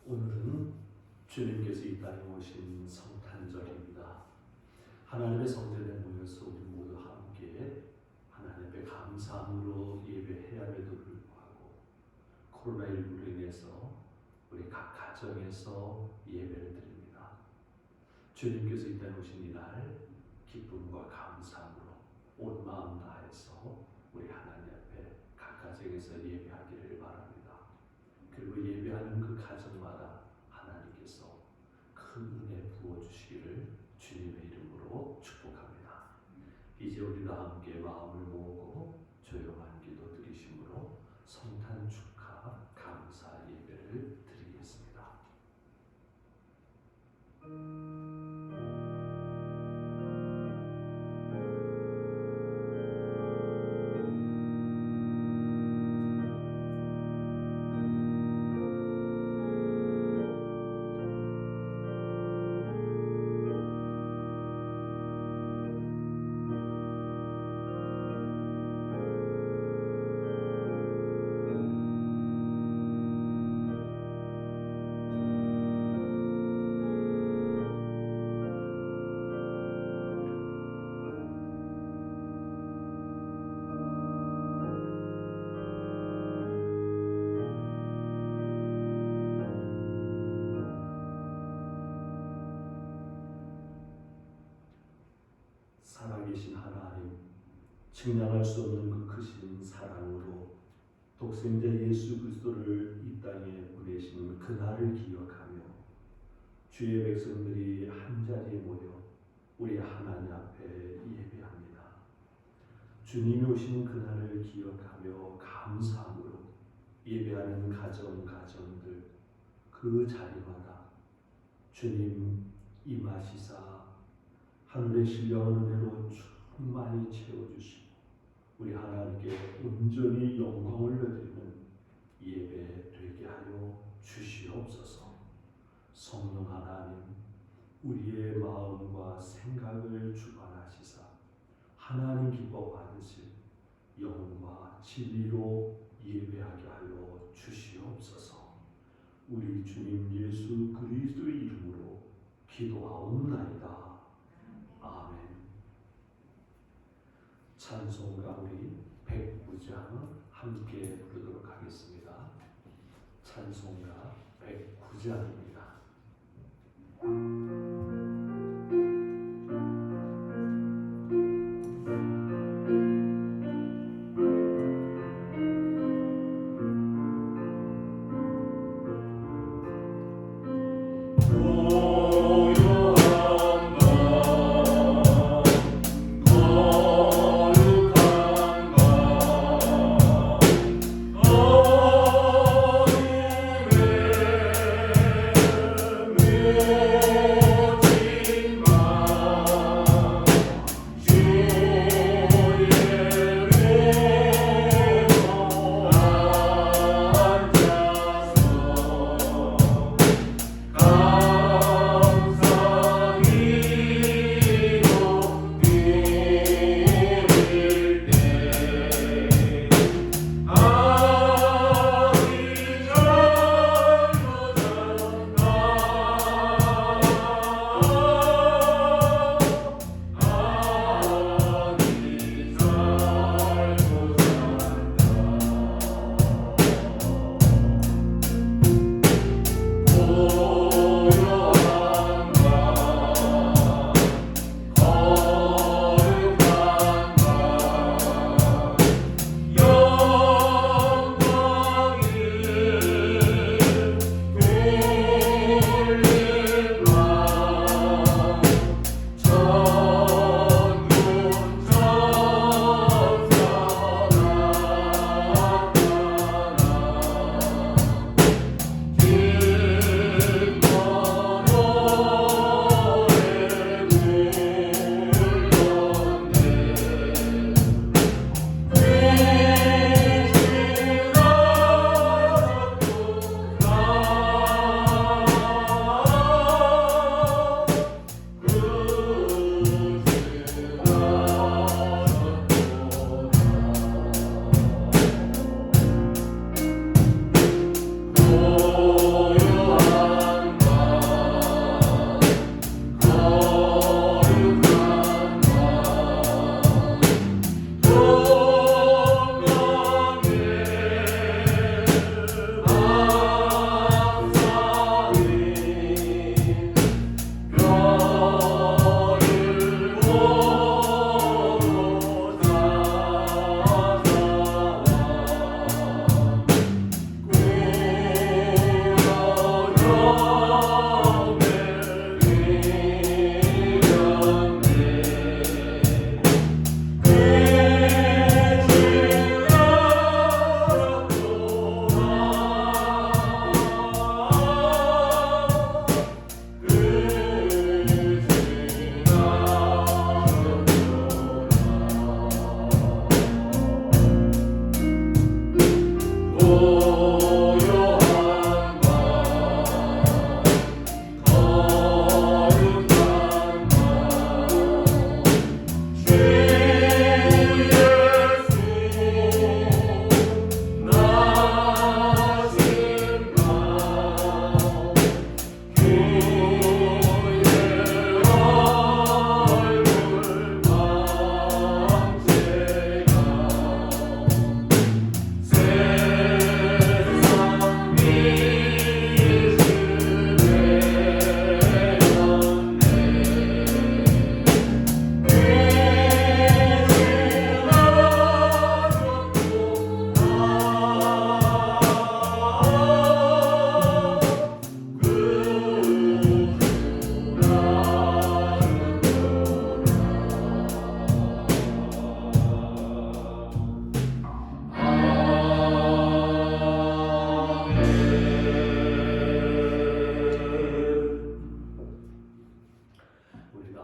오늘은 주님께서 이 땅에 오신 성탄절입니다. 하나님의 성전에 모여서 우리 모두 함께 하나님 앞에 감사함으로 예배해야에도 불구하고 코로나19로 인해서 우리 각 가정에서 예배를 드립니다. 주님께서 이 땅에 오신 이날 기쁨과 감사함으로 온 마음 다해서 우리 하나님 앞에 각 가정에서 예배하기를 바랍니다. 그리고 예배하는 그 가정마다 하나님께서 큰 은혜 부어주시기를 주님의 이름으로 축복합니다. 이제 우리 다 함께 마음을 모으고 조용한 기도 드리심으로 성탄 축하 감사 예배를 드리겠습니다. 살아계신 하나님, 측량할 수 없는 그 크신 사랑으로 독생자 예수 그리스도를 이 땅에 보내신 그날을 기억하며 주의 백성들이 한자리에 모여 우리 하나님 앞에 예배합니다. 주님이 오신 그날을 기억하며 감사함으로 예배하는 가정들 그 자리마다 주님 임하시사 하늘의 신령한 은혜로 충만히 채워주시고 우리 하나님께 온전히 영광을 드리는 예배 되게 하여 주시옵소서. 성령 하나님, 우리의 마음과 생각을 주관하시사 하나님 기뻐 받으실 영과 진리로 예배하게 하여 주시옵소서. 우리 주님 예수 그리스도의 이름으로 기도하옵나이다. 아멘. 찬송가 우리 109장 함께 부르도록 하겠습니다. 찬송가 109장입니다. Oh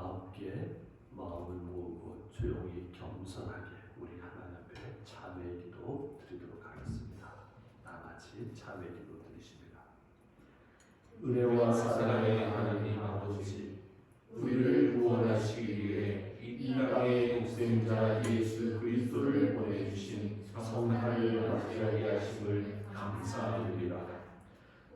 함께 마음을 모으고 조용히 겸손하게 우리 하나님 앞에 참회의 기도 드리도록 하겠습니다. 다 같이 참회의 기도 드리십니다. 은혜와 사랑의 하나님 아버지, 우리를 구원하시기 위해 이 땅의 독생자 예수 그리스도를 보내주신 성탄을 맞이하게 하심을 감사드립니다.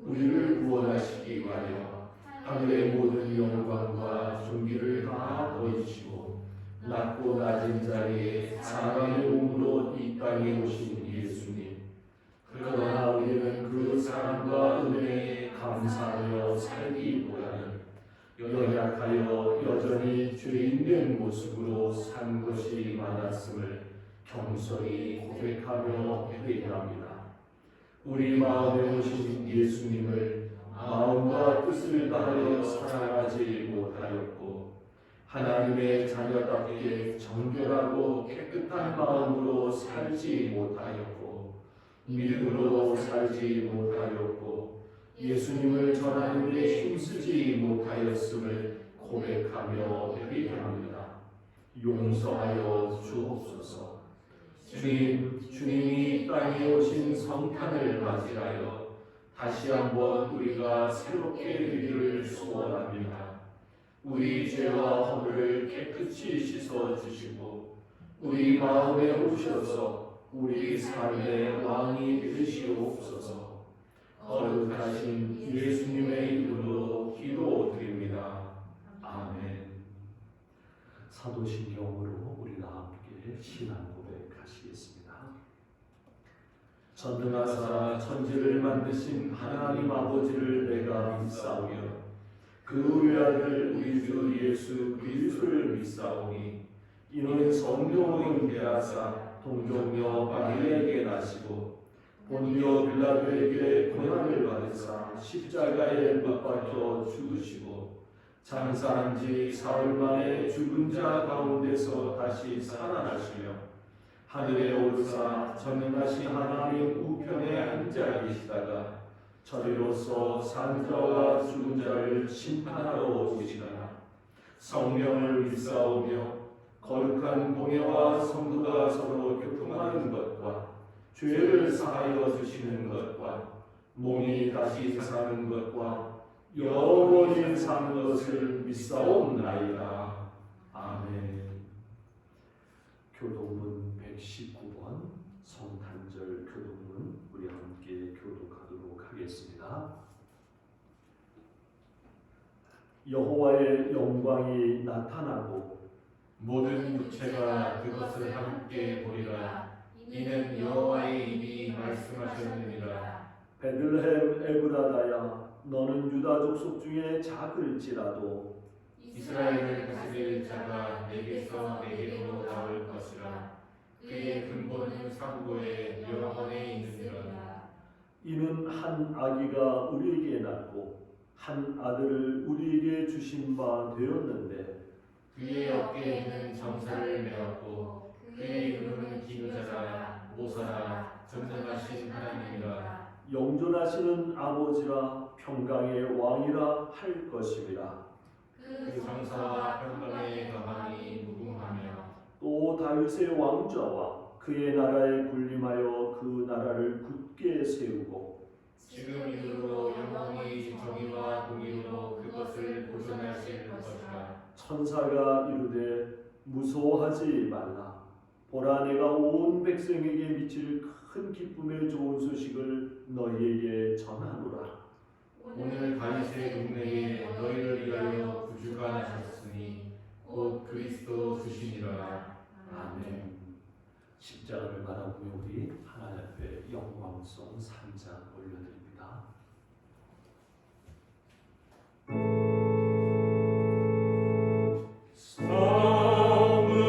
우리를 구원하시기 위하여 하늘의 모든 영광과 존귀를 다 거두시고 낮고 낮은 자리에 사람의 몸으로 이 땅에 오신 예수님, 그러나 우리는 그 사랑과 은혜에 감사하며 살기보다는 연약하여 여전히 죄인된 모습으로 산 것이 많았음을 겸손히 고백하며 회개합니다. 우리 마음에 오신 예수님을 마음과 뜻을 다하여 사랑하지 못하였고 하나님의 자녀답게 정결하고 깨끗한 마음으로 살지 못하였고 믿음으로 살지 못하였고 예수님을 전하는 데 힘쓰지 못하였음을 고백하며 회개합니다. 용서하여 주옵소서. 주님이 이 땅에 오신 성탄을 맞이하여 다시 한번 우리가 새롭게 되기를 소원합니다. 우리 죄와 허물을 깨끗이 씻어주시고 우리 마음에 오셔서 우리 삶의 왕이 되시옵소서. 거룩하신 예수님의 이름으로 기도드립니다. 아멘. 사도신경으로 우리가 함께 신앙 고백하시겠습니다. 전능하사 천지를 만드신 하나님 아버지를 내가 믿사오며 그 외아들 우리 주 예수 그리스도를 믿사오니 이는 성령으로 잉태하사 동정녀 마리아에게 나시고 본디오 빌라도에게 고난을 받으사 십자가에 못 박혀 죽으시고 장사한 지 사흘 만에 죽은 자 가운데서 다시 살아나시며 하늘에 오르사 전능하신 하나님 우편에 앉아 계시다가 저리로서 산 자와 죽은 자를 심판하러 오시리라. 성령을 믿사오며 거룩한 공예와 성도가 서로 교통하는 것과 죄를 사하여 주시는 것과 몸이 다시 사는 것과 영원히 사는 것을 믿사옵나이다. 아멘. 교독문 119번 성탄절 교독문 우리 함께 교독하도록 하겠습니다. 여호와의 영광이 나타나고 모든 육체가 그것을 함께 보리라. 이는 여호와의 입이 말씀하셨느니라. 베들레헴 에브라다야, 너는 유다 족속 중에 작을지라도 이스라엘을 다스릴 자가 내게서 내게로 나올 것이라. 그의 근본은 상고에 영원에 있느니라. 이는 한 아기가 우리에게 낳고 한 아들을 우리에게 주신 바 되었는데 그의 어깨에는 정사를 메었고 그의 이름은 기도자라 모사라 전능하신 하나님이라. 영존하시는 아버지라 평강의 왕이라 할 것임이라. 그 정사와 평강의 평안이 무궁하며 또 다윗의 왕좌와 그의 나라에 군림하여 그 나라를 굳게 세우고 지금 이후로 영원히 정의와 공의로 그것을 보존하실 것이라. 천사가 이르되 무서워하지 말라. 보라, 내가 온 백성에게 미칠 큰 기쁨의 좋은 소식을 너희에게 전하노라. 오늘 다윗의 동네에 너희를 위하여 구주가 나셨으니 곧 그리스도 주시니라. 아멘. 십자가를 바라보며 우리 하나님 앞에 영광송 3장 올려드립니다. 영원히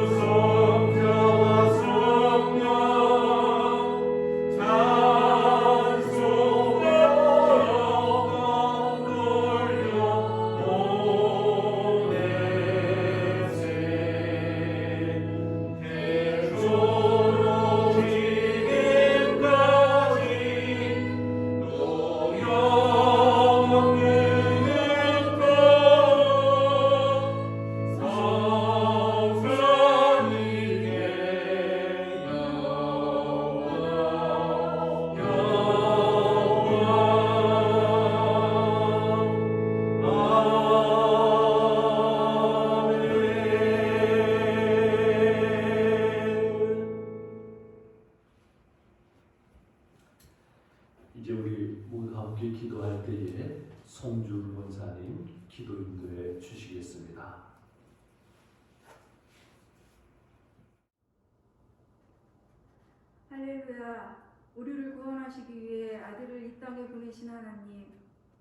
할렐루야. 우리를 구원하시기 위해 아들을 이 땅에 보내신 하나님,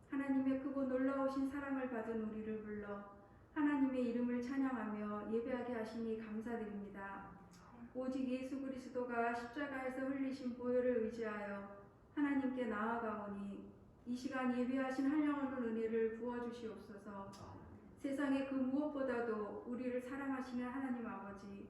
하나님의 크고 놀라우신 사랑을 받은 우리를 불러 하나님의 이름을 찬양하며 예배하게 하시니 감사드립니다. 오직 예수 그리스도가 십자가에서 흘리신 보혈을 의지하여 하나님께 나아가오니 이 시간 예배하신 한영원한 은혜를 부어주시옵소서. 세상의 그 무엇보다도 우리를 사랑하시는 하나님 아버지,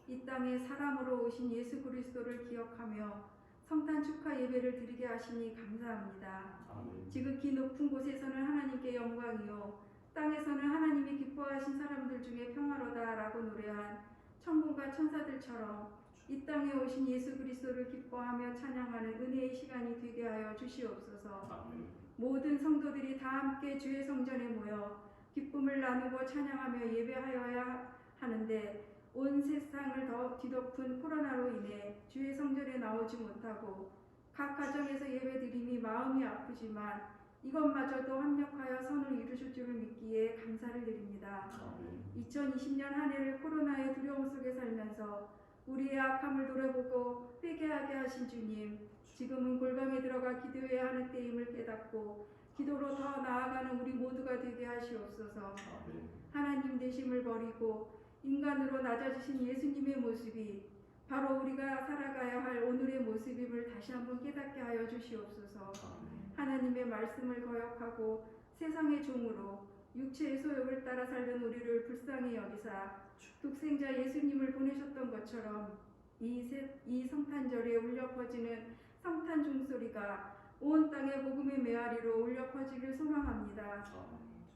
이 땅에 사람으로 오신 예수 그리스도를 기억하며 성탄 축하 예배를 드리게 하시니 감사합니다. 아멘. 지극히 높은 곳에서는 하나님께 영광이요 땅에서는 하나님이 기뻐하신 사람들 중에 평화로다라고 노래한 천군과 천사들처럼 이 땅에 오신 예수 그리스도를 기뻐하며 찬양하는 은혜의 시간이 되게 하여 주시옵소서. 아멘. 모든 성도들이 다 함께 주의 성전에 모여 기쁨을 나누고 찬양하며 예배하여야 하는데 온 세상을 더 뒤덮은 코로나로 인해 주의 성전에 나오지 못하고 각 가정에서 예배드림이 마음이 아프지만 이것마저도 합력하여 선을 이루실 줄을 믿기에 감사를 드립니다. 아멘. 2020년 한 해를 코로나의 두려움 속에 살면서 우리의 악함을 돌아보고 회개하게 하신 주님, 지금은 골방에 들어가 기도해야 하는 때임을 깨닫고 기도로 더 나아가는 우리 모두가 되게 하시옵소서. 아멘. 하나님 되심을 버리고 인간으로 낮아지신 예수님의 모습이 바로 우리가 살아가야 할 오늘의 모습임을 다시 한번 깨닫게 하여 주시옵소서. 아멘. 하나님의 말씀을 거역하고 세상의 종으로 육체의 소욕을 따라 살던 우리를 불쌍히 여기사 독생자 예수님을 보내셨던 것처럼 이 성탄절에 울려 퍼지는 성탄 종소리가 온 땅의 복음의 메아리로 울려 퍼지길 소망합니다.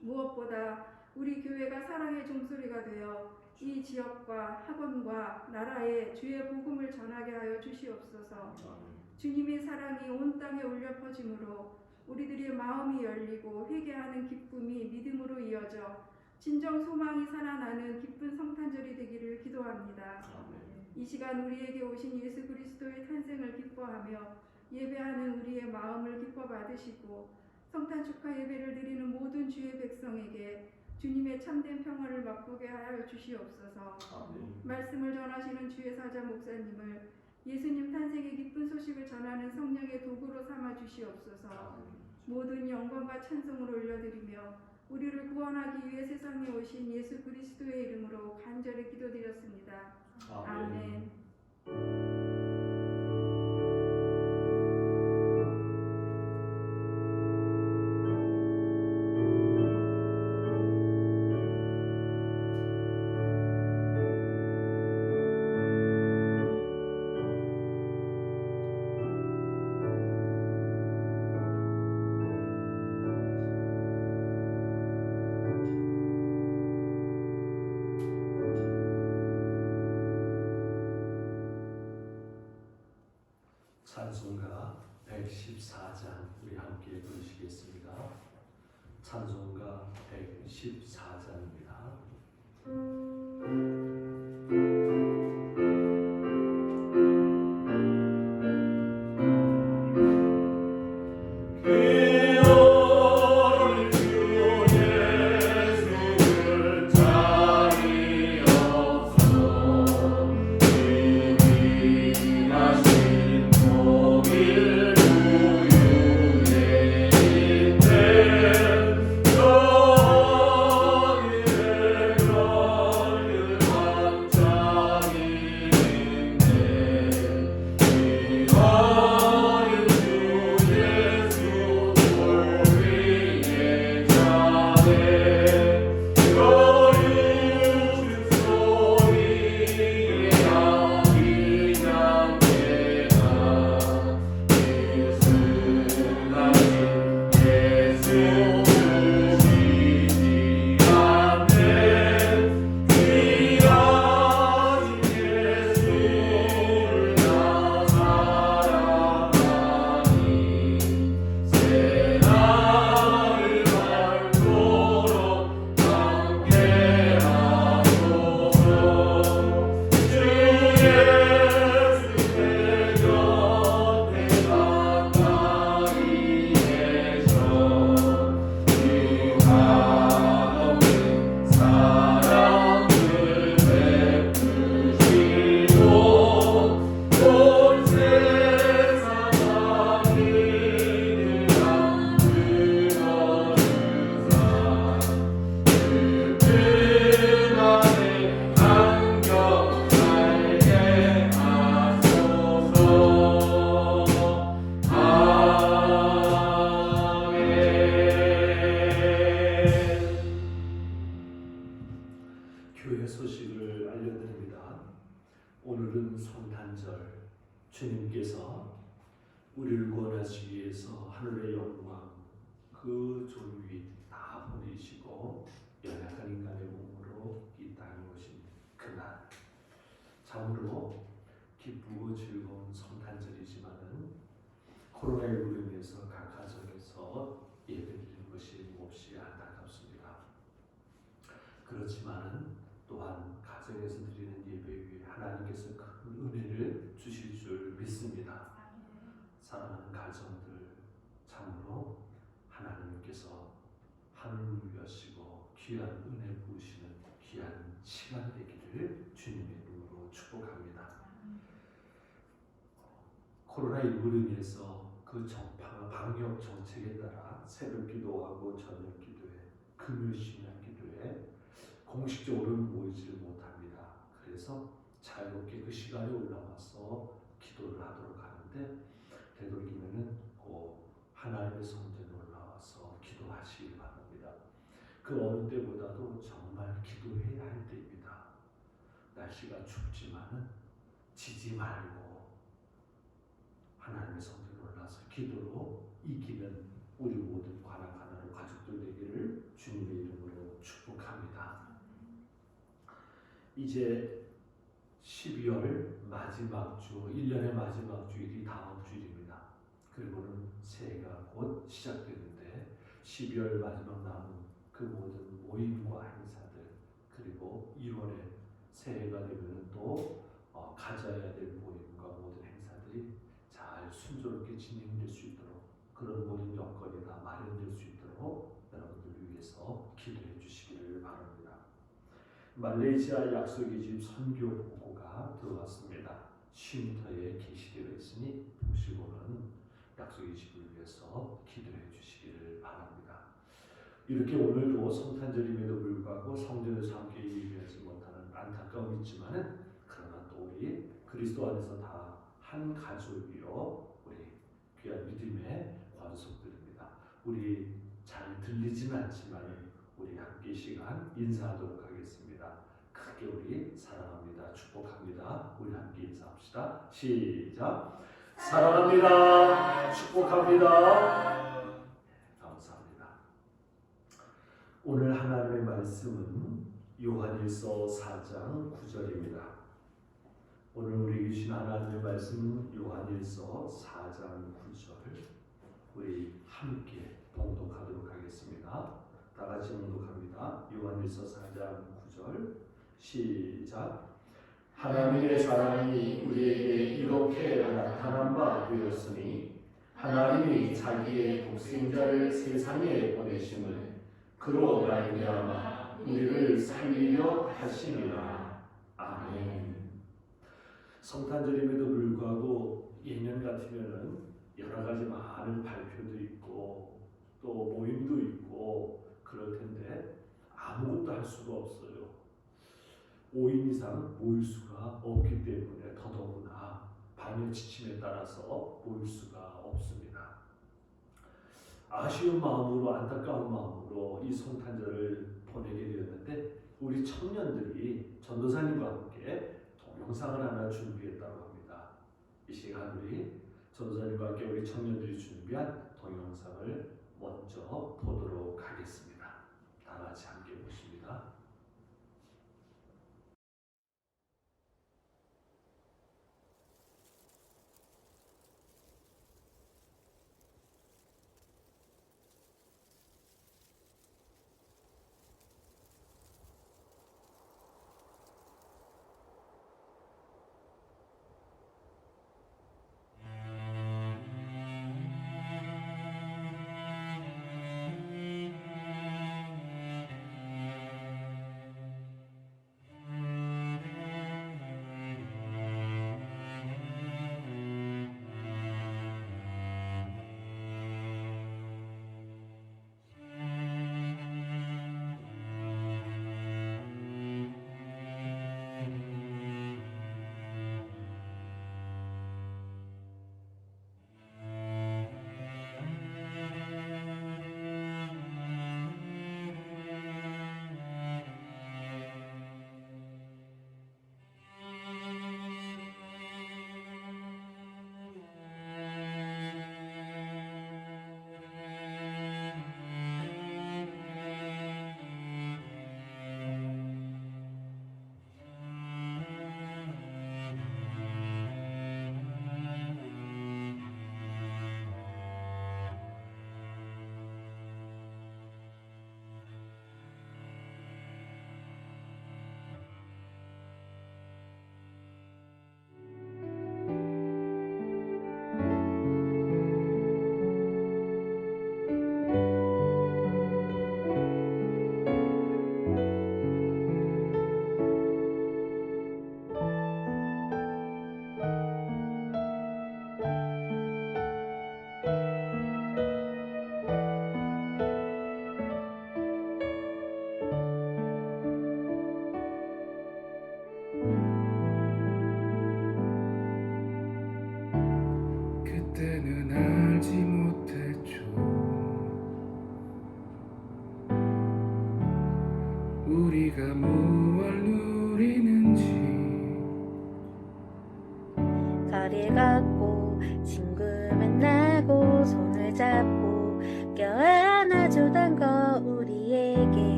무엇보다 우리 교회가 사랑의 종소리가 되어 이 지역과 학원과 나라에 주의 복음을 전하게 하여 주시옵소서. 주님의 사랑이 온 땅에 울려 퍼짐으로 우리들의 마음이 열리고 회개하는 기쁨이 믿음으로 이어져 진정 소망이 살아나는 기쁜 성탄절이 되기를 기도합니다. 이 시간 우리에게 오신 예수 그리스도의 탄생을 기뻐하며 예배하는 우리의 마음을 기뻐 받으시고 성탄 축하 예배를 드리는 모든 주의 백성에게 주님의 참된 평화를 맛보게 하여 주시옵소서. 아멘. 말씀을 전하시는 주의 사자 목사님을 예수님 탄생의 기쁜 소식을 전하는 성령의 도구로 삼아 주시옵소서. 모든 영광과 찬송을 올려드리며 우리를 구원하기 위해 세상에 오신 예수 그리스도의 이름으로 간절히 기도드렸습니다. 아멘. 교회 소식을 알려드립니다. 오늘은 성탄절, 주님께서 우리를 구원하시기 위해서 하늘의 영광, 그 존귀 다 보내시고 연약한 인간의 몸으로 이 땅에 오신 그날, 참으로 기쁘고 즐거운 성탄절이지만은 코로나19로 인해서 각 가정에서 예배드리는 것이 몹시 안타깝습니다. 그렇지만은 또한 가정에서 드리는 예배 위에 하나님께서 큰 은혜를 주실 줄 믿습니다. 사랑하는 가정들, 참으로 하나님께서 하늘을 여시고 귀한 은혜 부으시는 귀한 시간 되기를 주님의 이름으로 축복합니다. 코로나19로 인해서 그 방역 정책에 따라 새벽 기도하고 저녁 기도회, 금요 심야 기도회 공식적으로는 모이지를 못합니다. 그래서 자유롭게 그 시간에 올라와서 기도를 하도록 하는데, 되도록이면은 하나님의 성전에 올라와서 기도하시길 바랍니다. 그 어느 때보다도 정말 기도해야 할 때입니다. 날씨가 춥지만은 지지 말고 하나님의 성전에 올라와서 기도로 이기는 우리 모든 관악 하나로 가족들 되기를 주님의 이름으로 축복합니다. 이제 12월 마지막 주, 1년의 마지막 주일이 다음 주일입니다. 그리고는 새해가 곧 시작되는데 12월 마지막 남은 그 모든 모임과 행사들, 그리고 1월에 새해가 되면 또 가져야 될 모임과 모든 행사들이 잘 순조롭게 진행될 수 있도록, 그런 모든 여건이 다 마련될 수 있도록 여러분들을 위해서 기도해 주시기를 바랍니다. 말레이시아 약속의 집 선교 보고가 들어왔습니다. 쉼터에 게시되어 있으니 보시고는 약속의 집을 위해서 기도해 주시기를 바랍니다. 이렇게 오늘도 성탄절임에도 불구하고 성전에서 함께 예배하지 못하는 안타까움이 있지만은, 그러나 또 우리 그리스도 안에서 다 한 가족이요, 우리 귀한 믿음의 권속들입니다. 우리 잘 들리진 않지만 우리 함께 시간 인사하도록 하겠습니다. 크게 우리 사랑합니다, 축복합니다. 우리 함께 인사합시다. 시작. 사랑합니다, 축복합니다. 감사합니다. 오늘 하나님의 말씀은 요한일서 4장 9절입니다. 오늘 우리 주신 하나님의 말씀은 요한일서 4장 9절. 우리 함께 봉독하도록 하겠습니다. 다 같이 봉독합니다. 요한일서 4장 9절 시작. 하나님의 사랑이 우리에게 이렇게 나타난 바 되었으니 하나님이 자기의 독생자를 세상에 보내심은 그로 말미암아 우리를 살리려 하심이라. 아멘. 성탄절임에도 불구하고 예년 같으면은 여러 가지 많은 발표도 있고 또 모임도 있고 그럴 텐데 아무것도 할 수가 없어요. 5인 이상 모일 수가 없기 때문에 더더구나 방역 지침에 따라서 모일 수가 없습니다. 아쉬운 마음으로, 안타까운 마음으로 이 성탄절을 보내게 되었는데, 우리 청년들이 전도사님과 함께 동영상을 하나 준비했다고 합니다. 이 시간 우리 전도사님과 함께 우리 청년들이 준비한 동영상을 먼저 보도록 하겠습니다. 다 같이 함께 보십니다.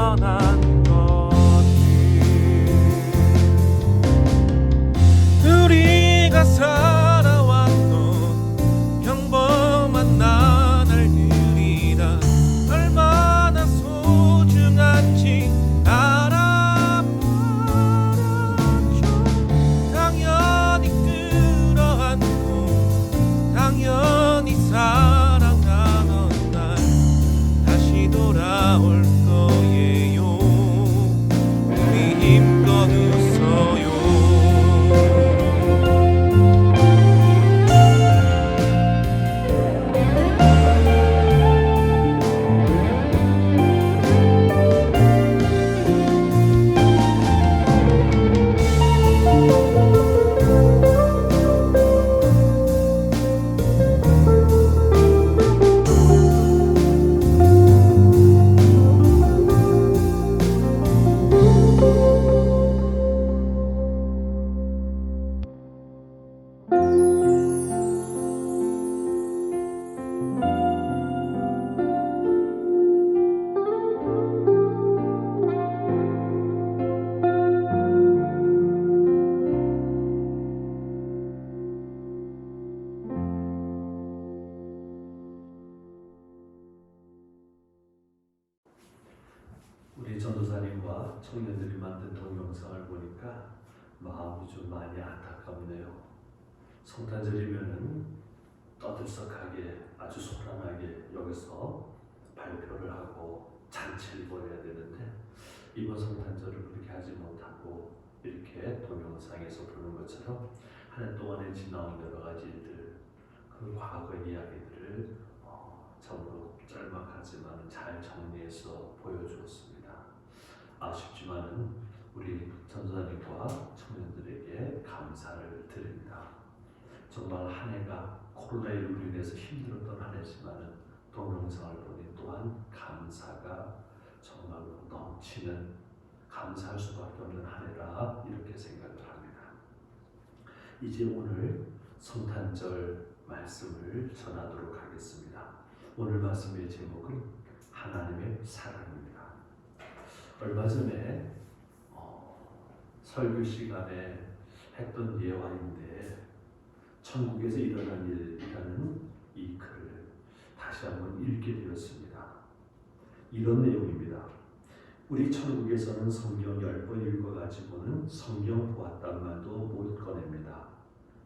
떠난 것을 우리가 살아왔던 평범한 나날들이라 얼마나 소중한지 알아버렸죠. 당연히 끌어안고 당연히 사랑하던 날 다시 돌아올 거예요. 우리 힘껏 웃어요. 우리 전도사님과 청년들이 만든 동영상을 보니까 마음이 좀 많이 안타깝네요. 성탄절이면은 떠들썩하게 아주 소란하게 여기서 발표를 하고 잔치를 벌여야 되는데 이번 성탄절을 그렇게 하지 못하고 이렇게 동영상에서 보는 것처럼 한 해 동안에 지나온 여러 가지 일들, 그 과거 이야기들을 전부 짤막하지만 잘 정리해서 보여주었습니다. 아쉽지만은 우리 전도사님과 청년들에게 감사를 드립니다. 정말 한 해가 코로나19로 인해서 힘들었던 한 해지만은 동영상을 보니 또한 감사가 정말로 넘치는 감사할 수밖에 없는 한 해라 이렇게 생각을 합니다. 이제 오늘 성탄절 말씀을 전하도록 하겠습니다. 오늘 말씀의 제목은 하나님의 사랑입니다. 얼마 전에 설교 시간에 했던 예화인데 천국에서 일어난 일이라는 이 글을 다시 한번 읽게 되었습니다. 이런 내용입니다. 우리 천국에서는 성경 10번 읽어가지고는 성경 보았단 말도 못 꺼냅니다.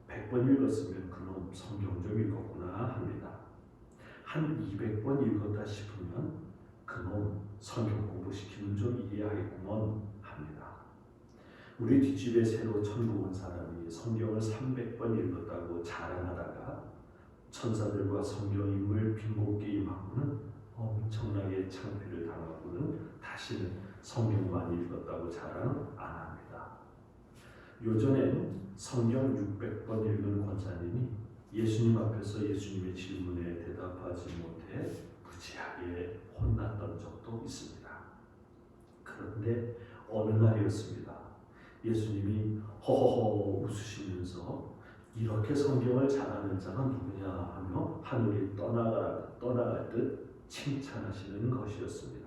100번 읽었으면 그놈 성경 좀 읽었구나 합니다. 한 200번 읽었다 싶으면 그놈 성경 공부시키면 좀 이해하겠구먼 합니다. 우리 뒷집에 새로 천국 온 사람이 성경을 300번 읽었다고 자랑하다가 천사들과 성경 인물 빙고 게임하고는 엄청나게 창피를 당하고는 다시는 성경만 읽었다고 자랑 안 합니다. 요전엔 성경 600번 읽은 권사님이 예수님 앞에서 예수님의 질문에 대답하지 못해 무지하게 혼났던 적도 있습니다. 그런데 어느 날이었습니다. 예수님이 허허허 웃으시면서 이렇게 성경을 잘하는 자가 누구냐 하며 하늘이 떠나갈 듯 칭찬하시는 것이었습니다.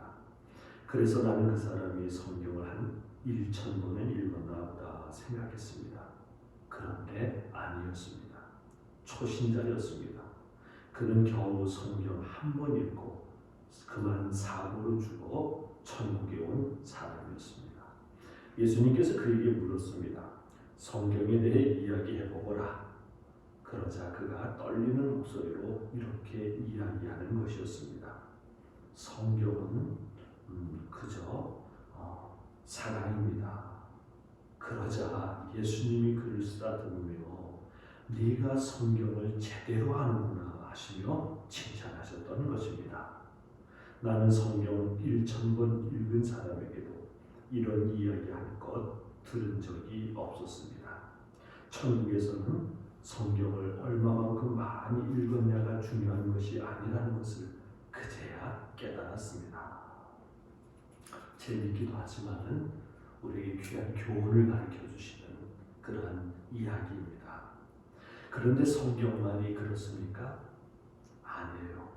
그래서 나는 그 사람이 성경을 한 1000번은 읽었나 보다 생각했습니다. 그런데 아니었습니다. 초신자였습니다. 그는 겨우 성경 한 번 읽고 그만 사고로 죽어 천국에 온 사람이었습니다. 예수님께서 그에게 물었습니다. 성경에 대해 이야기해보거라. 그러자 그가 떨리는 목소리로 이렇게 이야기하는 것이었습니다. 성경은 그저 사랑입니다. 그러자 예수님이 그를 쓰다듬으며 네가 성경을 제대로 아는구나 하시며 칭찬하셨던 것입니다. 나는 성경을 1000번 읽은 사람에게도 이런 이야기할 것 들은 적이 없었습니다. 천국에서는 성경을 얼마만큼 많이 읽었냐가 중요한 것이 아니라는 것을 그제야 깨달았습니다. 재밌기도 하지만은 우리에게 귀한 교훈을 가르쳐 주시는 그러한 이야기입니다. 그런데 성경만이 그렇습니까? 아니에요.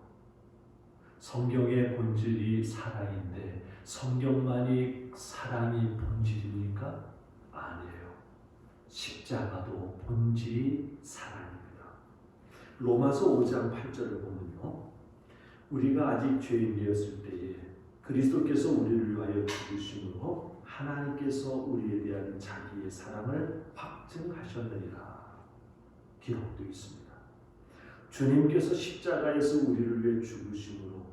성경의 본질이 사랑인데 성경만이 사랑이 본질입니까? 아니에요. 십자가도 본질이 사랑입니다. 로마서 5장 8절을 보면요, 우리가 아직 죄인이었을 때에 그리스도께서 우리를 위하여 죽으심으로 하나님께서 우리에 대한 자기의 사랑을 확증하셨느니라 기록되어 있습니다. 주님께서 십자가에서 우리를 위해 죽으심으로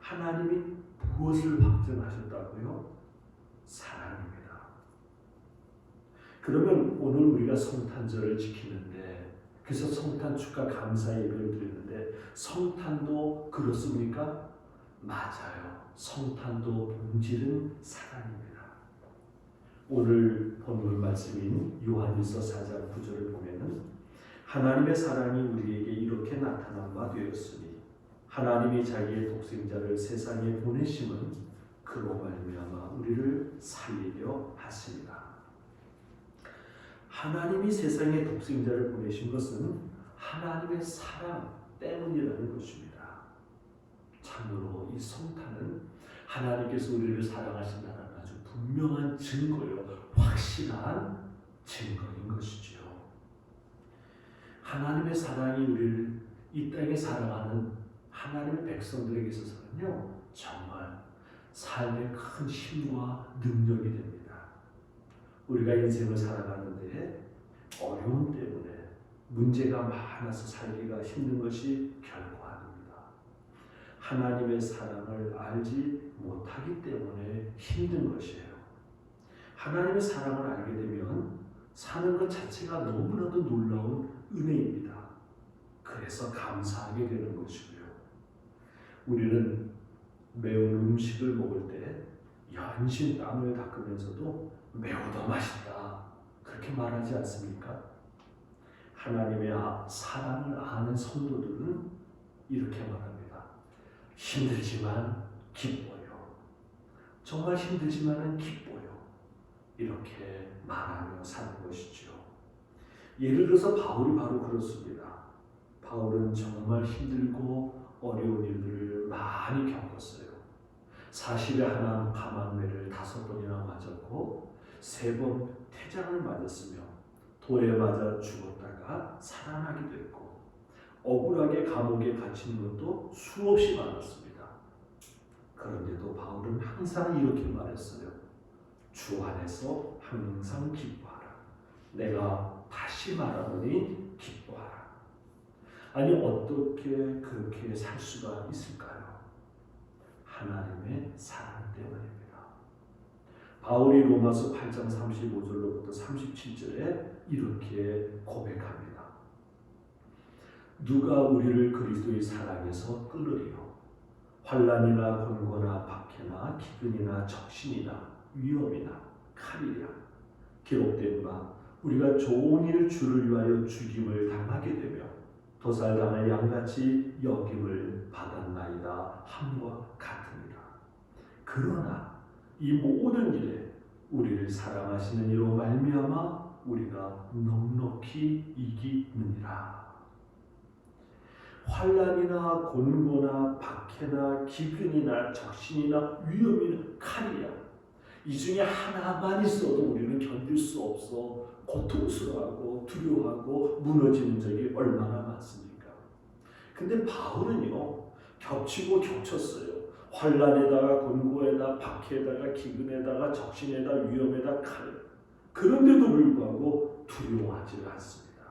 하나님이 무엇을 확증하셨다고요? 사랑입니다. 그러면 오늘 우리가 성탄절을 지키는데, 그래서 성탄 축하 감사 예배를 드리는데 성탄도 그렇습니까? 맞아요. 성탄도 본질은 사랑입니다. 오늘 본문 말씀인 요한일서 4장 9절을 보면은 하나님의 사랑이 우리에게 이렇게 나타난 바 되었으니 하나님이 자기의 독생자를 세상에 보내심은 그로 말미암아 우리를 살리려 하십니다. 하나님이 세상에 독생자를 보내신 것은 하나님의 사랑 때문이라는 것입니다. 참으로 이 성탄은 하나님께서 우리를 사랑하신다는 아주 분명한 증거요, 확실한 증거인 것이지요. 하나님의 사랑이 우리를 이 땅에 사랑하는 하나님의 백성들에게 있어서는요, 정말 삶의 큰 힘과 능력이 됩니다. 우리가 인생을 살아가는데 어려움 때문에 문제가 많아서 살기가 힘든 것이 결코 아닙니다. 하나님의 사랑을 알지 못하기 때문에 힘든 것이에요. 하나님의 사랑을 알게 되면 사는 것 자체가 너무나도 놀라운 은혜입니다. 그래서 감사하게 되는 것이고요. 우리는 매운 음식을 먹을 때 연신 땀을 닦으면서도 매우 더 맛있다 그렇게 말하지 않습니까? 하나님의 사랑을 아는 성도들은 이렇게 말합니다. 힘들지만 기뻐요. 정말 힘들지만 기뻐요. 이렇게 말하며 사는 것이죠. 예를 들어서 바울이 바로 그렇습니다. 바울은 정말 힘들고 어려운 일들을 많이 겪었어요. 40에 하나 가만매를 5번이나 맞았고 3번 태장을 맞았으며 돌에 맞아 죽었다가 살아나기도 했고 억울하게 감옥에 갇힌 것도 수없이 많았습니다. 그런데도 바울은 항상 이렇게 말했어요. 주 안에서 항상 기뻐하라. 내가 다시 말하노니 기뻐하라. 아니 어떻게 그렇게 살 수가 있을까요? 하나님의 사랑 때문입니다. 바울이 로마서 8장 35절로부터 37절에 이렇게 고백합니다. 누가 우리를 그리스도의 사랑에서 끌으리요? 환난이나 곤고나 박해나 기근이나 적신이나 위험이나 칼이랴. 기록된 바 우리가 좋은 일 주를 위하여 죽임을 당하게 되며 도살당할 양같이 여김을 받았나이다 함과 같으니라. 그러나 이 모든 일에 우리를 사랑하시는 이로 말미암아 우리가 넉넉히 이기느니라. 환난이나 곤고나 박해나 기근이나 적신이나 위험이나 칼이야. 이 중에 하나만 있어도 우리는 견딜 수 없어 고통스러워하고 두려워하고 무너지는 적이 얼마나 많습니까? 근데 바울은요, 겹치고 겹쳤어요. 환난에다가 곤고에다 박해에다가 기근에다가 적신에다 위험에다 칼. 그런데도 불구하고 두려워하지 않습니다.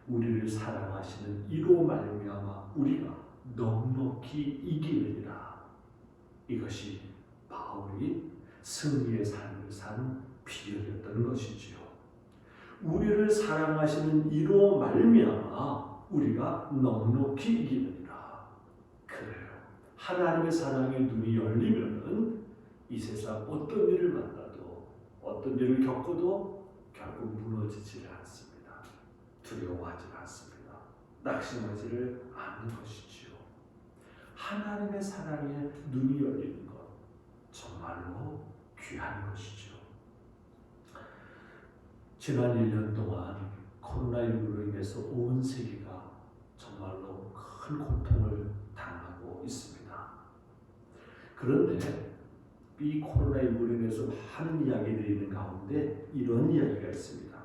우리를 사랑하시는 이로 말미암아 우리가 넉넉히 이기느니라. 이것이 바울이 승리의 삶을 산 비결이었던 것이지요. 우리를 사랑하시는 이로 말미암아 우리가 넉넉히 이기느니라. 그래요. 하나님의 사랑의 눈이 열리면은 이 세상 어떤 일을 만나도 어떤 일을 겪어도 결국 무너지지 않습니다. 두려워하지 않습니다. 낙심하지를 않는 것이지요. 하나님의 사랑에 눈이 열리는 것 정말로 귀한 것이죠. 지난 1년 동안 코로나19로 인해서 온 세계가 정말로 큰 고통을 당하고 있습니다. 그런데 이 코로나19로 인해서 많은 이야기들이 있는 가운데 이런 이야기가 있습니다.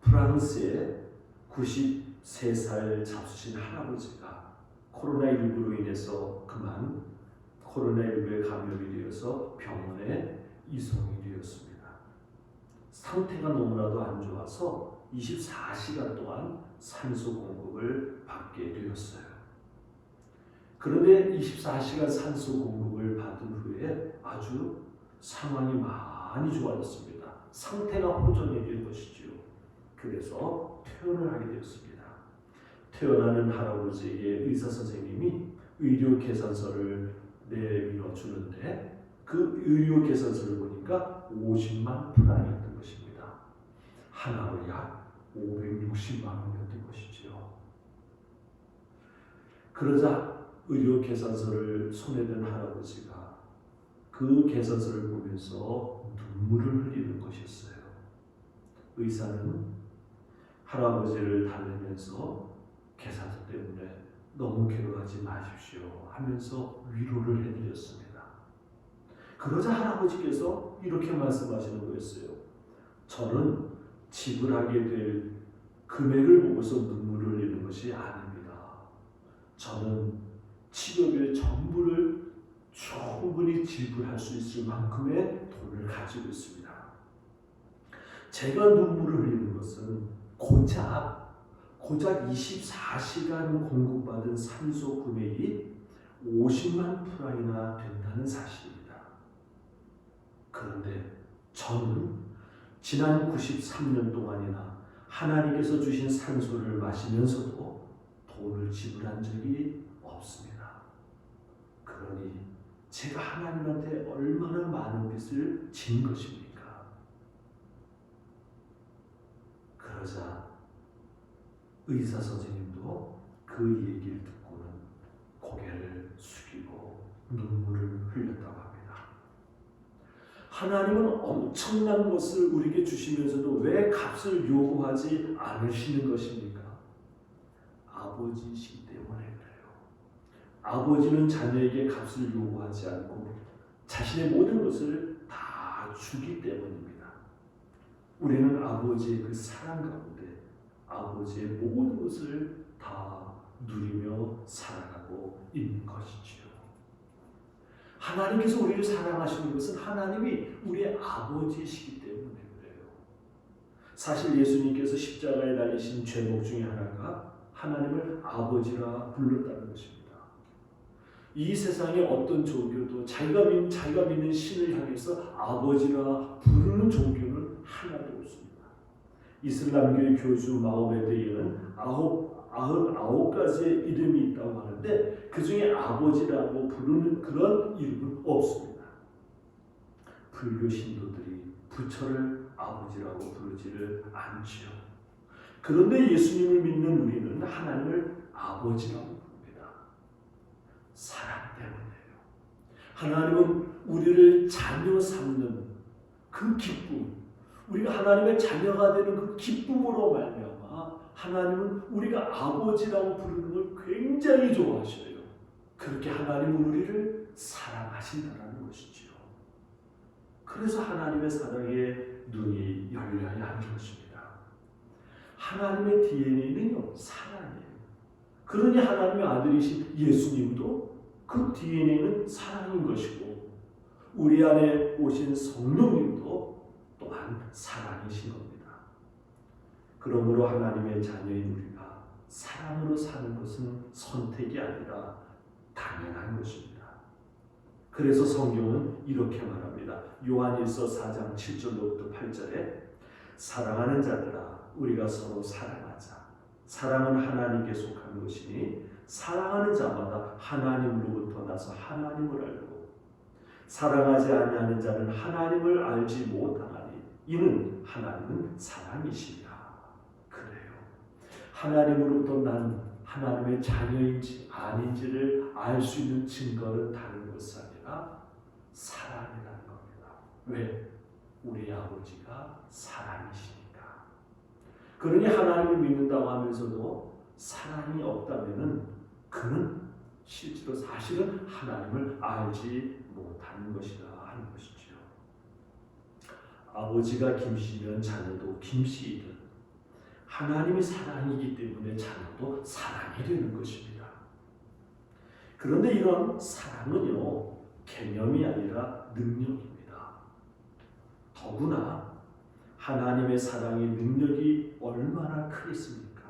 프랑스의 93살 잡수신 할아버지가 코로나19로 인해서 그만 코로나19에 감염이 되어서 병원에 이송이 되었습니다. 상태가 너무나도 안 좋아서 24시간 동안 산소 공급을 받게 되었어요. 그런데 24시간 산소 공급을 받은 후에 아주 상황이 많이 좋아졌습니다. 상태가 호전해진 것이죠. 그래서 퇴원을 하게 되었습니다. 퇴원하는 할아버지에게 의사 선생님이 의료 계산서를 내밀어 주는데 그 의료 계산서를 보니까 50만 프랑이었던 것입니다. 하나로 약 560만 원이었던 것이죠. 그러자 의료 계산서를 손에 든 할아버지가 그 계산서를 보면서 눈물을 흘리는 것이었어요. 의사는 할아버지를 달래면서 계산서 때문에 너무 괴로워하지 마십시오 하면서 위로를 해드렸습니다. 그러자 할아버지께서 이렇게 말씀하시는 거였어요. 저는 지불하게 될 금액을 보고서 눈물을 흘리는 것이 아닙니다. 저는 치료비의 전부를 충분히 지불할 수 있을 만큼의 돈을 가지고 있습니다. 제가 눈물을 흘리는 것은 고작 24시간 공급받은 산소 금액이 50만 프랑이나 된다는 사실입니다. 그런데 저는 지난 93년 동안이나 하나님께서 주신 산소를 마시면서도 돈을 지불한 적이 없습니다. 그러니 제가 하나님한테 얼마나 많은 빚을 진 것입니까? 그러자 의사 선생님도 그 얘기를 듣고는 고개를 숙이고 눈물을 흘렸다고 합니다. 하나님은 엄청난 것을 우리에게 주시면서도 왜 값을 요구하지 않으시는 것입니까? 아버지이시기 때문에 그래요. 아버지는 자녀에게 값을 요구하지 않고 자신의 모든 것을 다 주기 때문입니다. 우리는 아버지의 그 사랑 가운데 아버지의 모든 것을 다 누리며 살아가고 있는 것이지요. 하나님께서 우리를 사랑하시는 것은 하나님이 우리의 아버지이시기 때문에 그래요. 사실 예수님께서 십자가에 달리신 죄목 중에 하나가 하나님을 아버지라 불렀다는 것입니다. 이 세상에 어떤 종교도 자기가 믿는 신을 향해서 아버지라 부르는 종교는 하나도 없습니다. 이슬람교의 교주 마호메드에는 99가지의 이름이 있다고 하는데 그 중에 아버지라고 부르는 그런 이름은 없습니다. 불교 신도들이 부처를 아버지라고 부르지를 않지요. 그런데 예수님을 믿는 우리는 하나님을 아버지라고 부릅니다. 사랑 때문이에요. 하나님은 우리를 자녀 삼는 그 기쁨, 우리가 하나님의 자녀가 되는 그 기쁨으로 말미암아 하나님은 우리가 아버지라고 부르는 걸 굉장히 좋아하셔요. 그렇게 하나님은 우리를 사랑하신다는 것이지요. 그래서 하나님의 사랑에 눈이 열려야 하는 것입니다. 하나님의 DNA는요 사랑이에요. 그러니 하나님의 아들이신 예수님도 그 DNA는 사랑인 것이고 우리 안에 오신 성령님도 또한 사랑이신 겁니다. 그러므로 하나님의 자녀인 우리가 사랑으로 사는 것은 선택이 아니라 당연한 것입니다. 그래서 성경은 이렇게 말합니다. 요한일서 4장 7절로부터 8절에 사랑하는 자들아 우리가 서로 사랑하자. 사랑은 하나님께 속한 것이니 사랑하는 자마다 하나님으로부터 나서 하나님을 알고 사랑하지 아니하는 자는 하나님을 알지 못하나니 이는 하나님은 사랑이시니라. 그래요. 하나님으로부터 나는 하나님의 자녀인지 아닌지를 알 수 있는 증거는 다른 것이 아니라 사랑이라는 겁니다. 왜? 우리 아버지가 사랑이시니까. 그러니 하나님을 믿는다고 하면서도 사랑이 없다면은 그는 실제로 사실은 하나님을 알지 못하는 것이다 아버지가 김씨면 자녀도 김씨이듯 하나님이 사랑이기 때문에 자녀도 사랑이 되는 것입니다. 그런데 이런 사랑은요, 개념이 아니라 능력입니다. 더구나 하나님의 사랑의 능력이 얼마나 크겠습니까?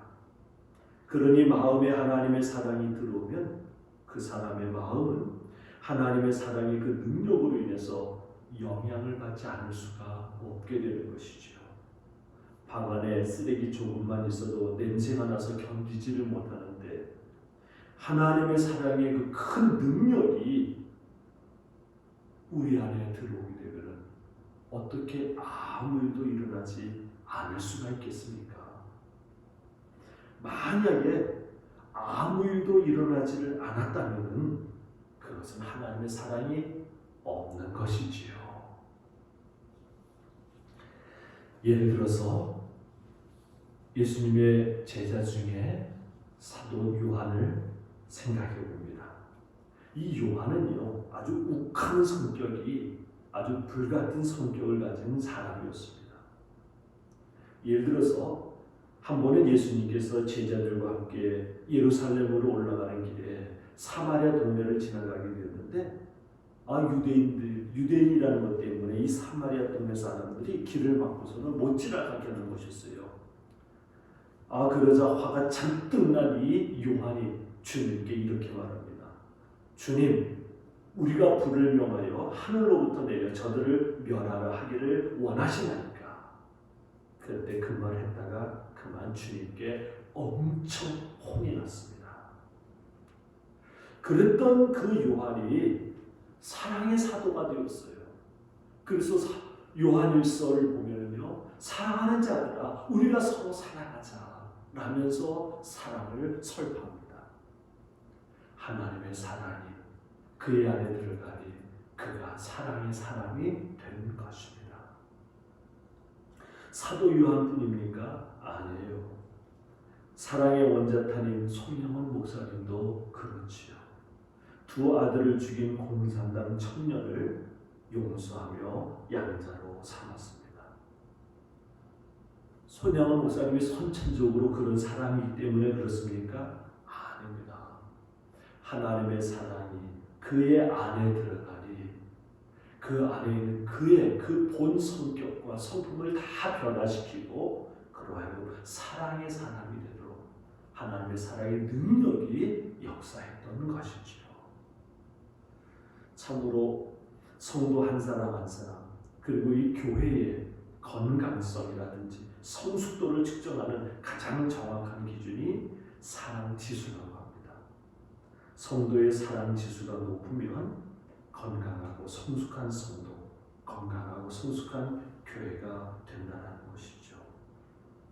그러니 마음에 하나님의 사랑이 들어오면 그 사람의 마음은 하나님의 사랑의 그 능력으로 인해서 영향을 받지 않을 수가 없게 되는 것이죠. 방 안에 쓰레기 조금만 있어도 냄새가 나서 견디지를 못하는데 하나님의 사랑의 그 큰 능력이 우리 안에 들어오게 되면 어떻게 아무 일도 일어나지 않을 수가 있겠습니까? 만약에 아무 일도 일어나지를 않았다면 그것은 하나님의 사랑이 없는 것이지요. 예를 들어서 예수님의 제자 중에 사도 요한을 생각해 봅니다. 이 요한은요, 아주 욱한 성격이 아주 불같은 성격을 가진 사람이었습니다. 예를 들어서 한 번은 예수님께서 제자들과 함께 예루살렘으로 올라가는 길에 사마리아 동네를 지나가게 되었는데 유대인이라는 것 때문에 이 사마리아 동네 사람들이 길을 막고서는 못 지나가게 하는 것이었어요. 그러자 화가 잔뜩 난 이 요한이 주님께 이렇게 말합니다. 주님, 우리가 불을 명하여 하늘로부터 내려 저들을 멸하라 하기를 원하시나이까? 그때 그 말 했다가 그만 주님께 엄청 혼이 났습니다. 그랬던 그 요한이 사랑의 사도가 되었어요. 그래서 요한일서를 보면요, 사랑하는 자들아 우리가 서로 사랑하자 라면서 사랑을 설파합니다. 하나님의 사랑이 그의 안에 들어가니 그가 사랑의 사람이 된 것입니다. 사도 요한뿐입니까? 아니에요. 사랑의 원자탄인 송영원 목사님도 그렇지요. 두 아들을 죽인 공산당 청년을 용서하며 양자로 삼았습니다. 손양원 목사님이 선천적으로 그런 사람이기 때문에 그렇습니까? 아닙니다. 하나님의 사랑이 그의 안에 들어가니 그 안에 있는 그의 그 본 성격과 성품을 다 변화시키고 그러하여 사랑의 사람이 되도록 하나님의 사랑의 능력이 역사했던 것이지요. 참으로 성도 한 사람 한 사람 그리고 이 교회의 건강성이라든지 성숙도를 측정하는 가장 정확한 기준이 사랑 지수라고 합니다. 성도의 사랑 지수가 높으면 건강하고 성숙한 성도, 건강하고 성숙한 교회가 된다는 것이죠.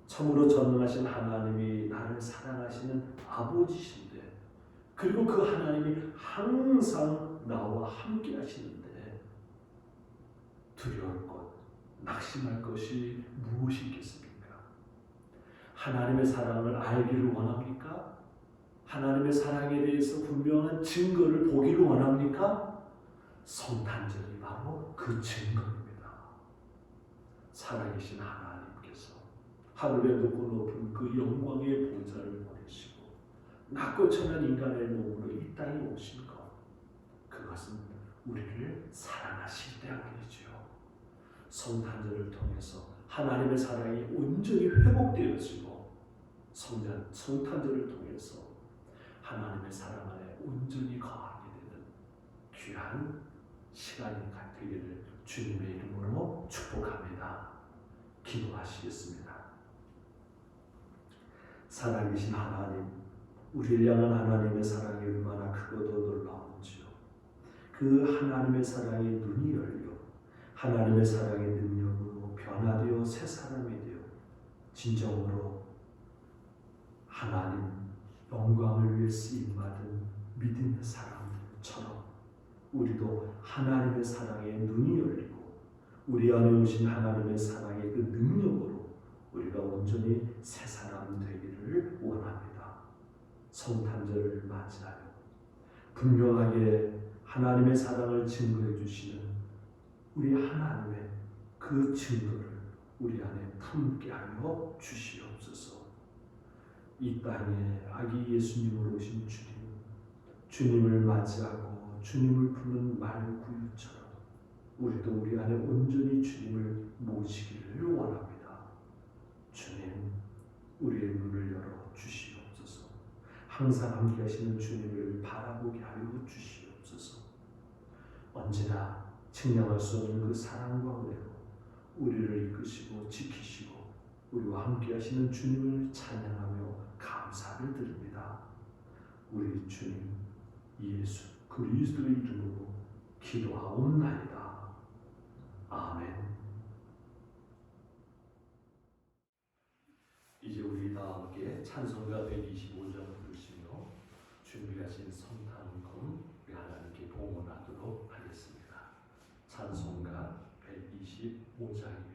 참으로 전능하신 하나님이 나를 사랑하시는 아버지신데 그리고 그 하나님이 항상 나와 함께 하시는데 두려울 것, 낙심할 것이 무엇이 있겠습니까? 하나님의 사랑을 알기를 원합니까? 하나님의 사랑에 대해서 분명한 증거를 보기를 원합니까? 성탄절이 바로 그 증거입니다. 살아계신 하나님께서 하늘에 높고 높은 그 영광의 보좌를 보내시고 낮고 천한 인간의 몸으로 이 땅에 오신 것, 그것은 우리를 사랑하실 때문이지요. 성탄절을 통해서 하나님의 사랑이 온전히 회복되어지고 성탄절을 통해서 하나님의 사랑 안에 온전히 거하게 되는 귀한 시간이 되기를 주님의 이름으로 축복합니다. 기도하시겠습니다. 살아계신 하나님, 우리를 향한 하나님의 사랑이 얼마나 크고도 놀라운지요. 그 하나님의 사랑의 눈이 열려 하나님의 사랑의 능력으로 변화되어 새 사람이 되어 진정으로 하나님 영광을 위해 쓰임받은 믿음의 사람들처럼 우리도 하나님의 사랑의 눈이 열리고 우리 안에 오신 하나님의 사랑의 그 능력으로 우리가 온전히 새 사람 되기를 원합니다. 성탄절을 맞이하여 분명하게 하나님의 사랑을 증거해 주시는 우리 하나님의 그 증거를 우리 안에 품게 하여 주시옵소서. 이 땅에 아기 예수님으로 오신 주님을 맞이하고 주님을 부르는 말구유처럼 우리도 우리 안에 온전히 주님을 모시기를 원합니다. 주님, 우리의 눈을 열어 주시옵소서. 항상 함께 하시는 주님을 바라보게 하여 주시옵소서. 언제나 측량할 수 없는 그 사랑과 은혜로 우리를 이끄시고 지키시고 우리와 함께 하시는 주님을 찬양하며 감사를 드립니다. 우리 주님 예수 그리스도의 이름으로 기도하옵나이다. 아멘. 이제 우리 다 함께 찬송가 125장 부르시며 준비하신 성탄금 우리 하나님께 봉헌하도록 하겠습니다. 찬송가 125장입니다.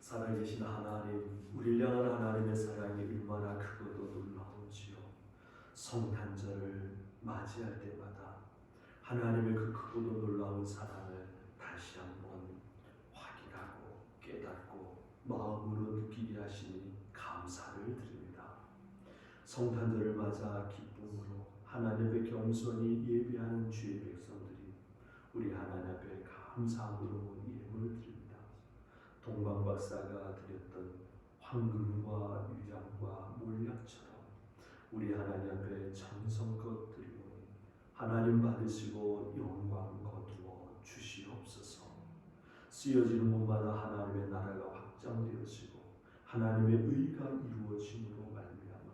살아계신 하나님, 우리를 향한 하나님의 사랑이 얼마나 크고도 놀라운지요. 성탄절을 맞이할 때마다 하나님의 그 크고도 놀라운 사랑을 다시 한번 확인하고 깨닫고 마음으로 느끼게 하시니 감사를 드립니다. 성탄절을 맞아 기쁨으로 하나님 앞에 겸손히 예배하는 주의 백성들이 우리 하나님 앞에 감사함으로 예물 드립니다. 동방 역사가 드렸던 황금과 유향과 몰약처럼 우리 하나님 앞에 정성껏 드리오니 하나님 받으시고 영광 거두어 주시옵소서. 쓰여지는 곳마다 하나님의 나라가 확장되어지고 하나님의 의가 이루어짐으로 말미암아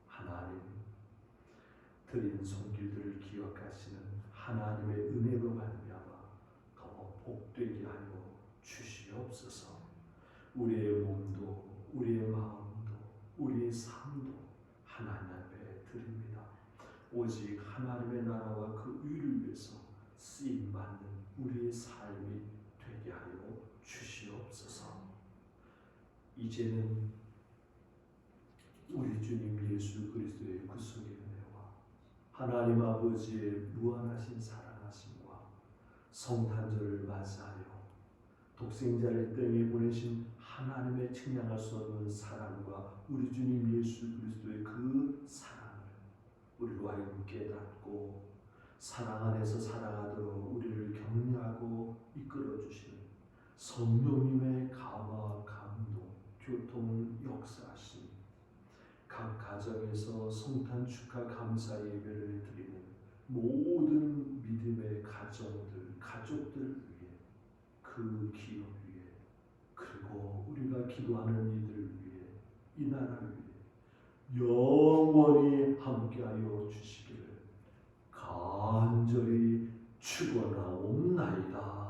하나님 드린 손길들을 기억하시는 하나님의 은혜로 말미암아 더 복되게 하여 주시옵소서. 우리의 몸도 우리의 마음도 우리의 삶도 하나님 앞에 드립니다. 오직 하나님의 나라와 그 의를 위해서 쓰임받는 우리의 삶이 되게 하여 주시옵소서. 이제는 우리 주님 예수 그리스도의 구속의 은혜와 하나님 아버지의 무한하신 사랑하심과 성탄절을 맞이하여 독생자를 땅에 보내신 하나님의 측량할 수 없는 사랑과 우리 주님 예수 그리스도의 그 사랑을 우리로 하여금 깨닫고 사랑 안에서 살아가도록 우리를 격려하고 이끌어 주시는 성령님의 감화, 감동, 교통 역사하심, 각 가정에서 성탄 축하 감사 예배를 드리는 모든 믿음의 가정들, 가족들을 위해 그 기업 위에 그리고 우리가 기도하는 이들 위해 이 나라를 위해 영원히 함께하여 주시기를 간절히 축원하옵나이다.